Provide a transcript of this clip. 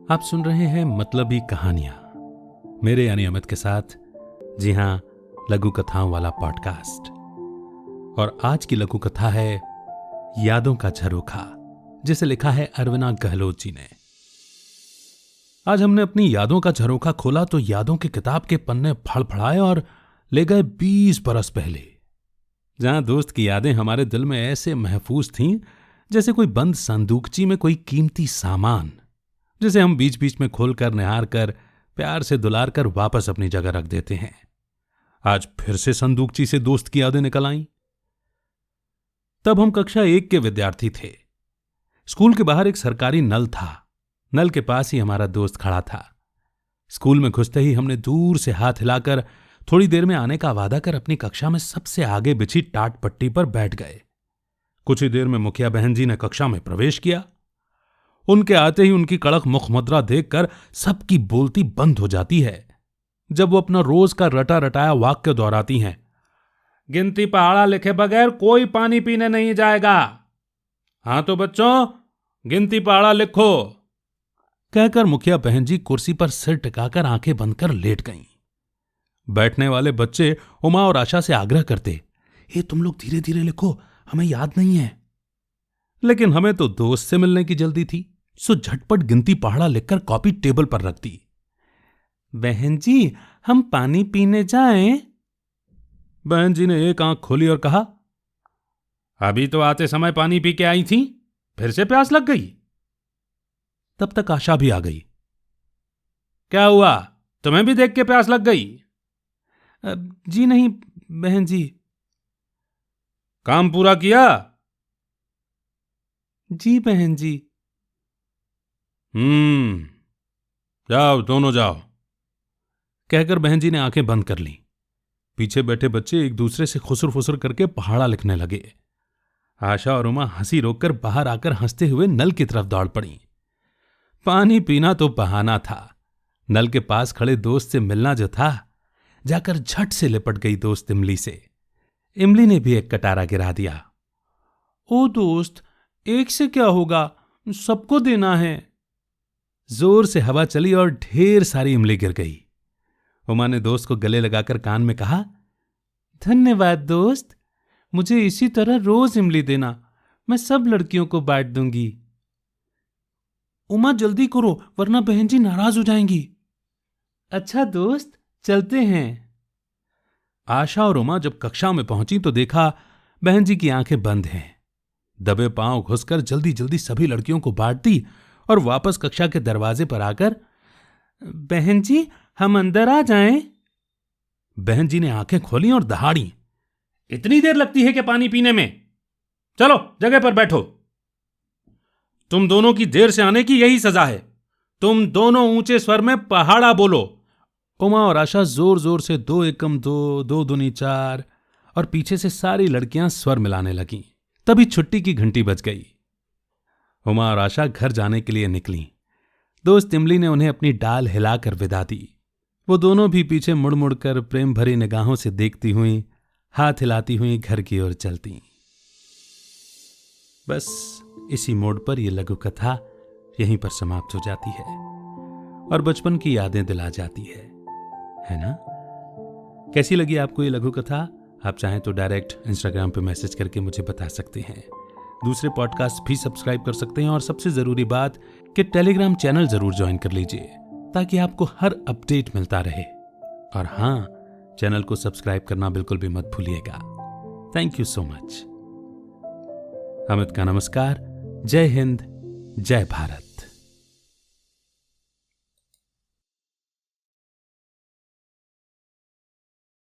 आप सुन रहे हैं मतलबी कहानियां मेरे यानी अमित के साथ। जी हां, लघु कथाओं वाला पॉडकास्ट। और आज की लघु कथा है यादों का झरोखा, जिसे लिखा है अरविना गहलोत जी ने। आज हमने अपनी यादों का झरोखा खोला तो यादों की किताब के पन्ने फड़फड़ाए और ले गए 20 बरस पहले, जहां दोस्त की यादें हमारे दिल में ऐसे महफूज थीं जैसे कोई बंद संदूकची में कोई कीमती सामान, जिसे हम बीच बीच में खोलकर निहार कर प्यार से दुलार कर वापस अपनी जगह रख देते हैं। आज फिर से संदूकची से दोस्त की यादें निकल आईं। तब हम कक्षा 1 के विद्यार्थी थे। स्कूल के बाहर एक सरकारी नल था। नल के पास ही हमारा दोस्त खड़ा था। स्कूल में घुसते ही हमने दूर से हाथ हिलाकर थोड़ी देर में आने का वादा कर अपनी कक्षा में सबसे आगे बिछी टाट पट्टी पर बैठ गए। कुछ ही देर में मुखिया बहन जी ने कक्षा में प्रवेश किया। उनके आते ही उनकी कड़क मुखमुद्रा देखकर सबकी बोलती बंद हो जाती है जब वो अपना रोज का रटा रटाया वाक्य दोहराती हैं। गिनती पहाड़ा लिखे बगैर कोई पानी पीने नहीं जाएगा। हां तो बच्चों, गिनती पहाड़ा लिखो। कहकर मुखिया बहन जी कुर्सी पर सिर टिकाकर आंखें बंद कर लेट गईं। बैठने वाले बच्चे उमा और आशा से आग्रह करते, ये तुम लोग धीरे धीरे लिखो, हमें याद नहीं है। लेकिन हमें तो दोस्त से मिलने की जल्दी थी, सो झटपट गिनती पहाड़ा लिखकर कॉपी टेबल पर रख दी। बहन जी, हम पानी पीने जाएं? बहन जी ने एक आंख खोली और कहा, अभी तो आते समय पानी पी के आई थी, फिर से प्यास लग गई। तब तक आशा भी आ गई। क्या हुआ, तुम्हें भी देख के प्यास लग गई? जी नहीं बहन जी। काम पूरा किया? जी बहन जी। जाओ दोनों जाओ, कहकर बहन जी ने आंखें बंद कर लीं। पीछे बैठे बच्चे एक दूसरे से खुसर फुसर करके पहाड़ा लिखने लगे। आशा और उमा हंसी रोककर बाहर आकर हंसते हुए नल की तरफ दौड़ पड़ी। पानी पीना तो बहाना था, नल के पास खड़े दोस्त से मिलना जो था, जाकर झट से लिपट गई दोस्त इमली से। इमली ने भी एक कटारा गिरा दिया। ओ दोस्त, एक से क्या होगा, सबको देना है। जोर से हवा चली और ढेर सारी इमली गिर गई। उमा ने दोस्त को गले लगाकर कान में कहा, धन्यवाद दोस्त, मुझे इसी तरह रोज इमली देना, मैं सब लड़कियों को बांट दूंगी। उमा जल्दी करो वरना बहन जी नाराज हो जाएंगी। अच्छा दोस्त, चलते हैं। आशा और उमा जब कक्षा में पहुंची तो देखा बहन जी की आंखें बंद हैं। दबे पांव घुसकर जल्दी जल्दी सभी लड़कियों को बांट दी और वापस कक्षा के दरवाजे पर आकर, बहन जी हम अंदर आ जाएं? बहन जी ने आंखें खोली और दहाड़ी, इतनी देर लगती है कि पानी पीने में? चलो जगह पर बैठो। तुम दोनों की देर से आने की यही सजा है। तुम दोनों ऊंचे स्वर में पहाड़ा बोलो। उमा और आशा जोर जोर से 2 एकम 2, 2 दूनी 4 और पीछे से सारी लड़कियां स्वर मिलाने लगीं। तभी छुट्टी की घंटी बज गई। उमा और आशा घर जाने के लिए निकली। दोस्त इमली ने उन्हें अपनी डाल हिलाकर विदा दी। वो दोनों भी पीछे मुड़ मुड़ कर प्रेम भरी निगाहों से देखती हुई, हाथ हिलाती हुई घर की ओर चलती। बस इसी मोड़ पर यह लघु कथा यहीं पर समाप्त हो जाती है और बचपन की यादें दिला जाती है ना? कैसी लगी आपको ये लघु कथा? आप चाहें तो डायरेक्ट इंस्टाग्राम पे मैसेज करके मुझे बता सकते हैं। दूसरे पॉडकास्ट भी सब्सक्राइब कर सकते हैं और सबसे जरूरी बात कि टेलीग्राम चैनल जरूर ज्वाइन कर लीजिए ताकि आपको हर अपडेट मिलता रहे। और हां, चैनल को सब्सक्राइब करना बिल्कुल भी मत भूलिएगा। Thank you so much. Amit का नमस्कार। जय हिंद, जय भारत।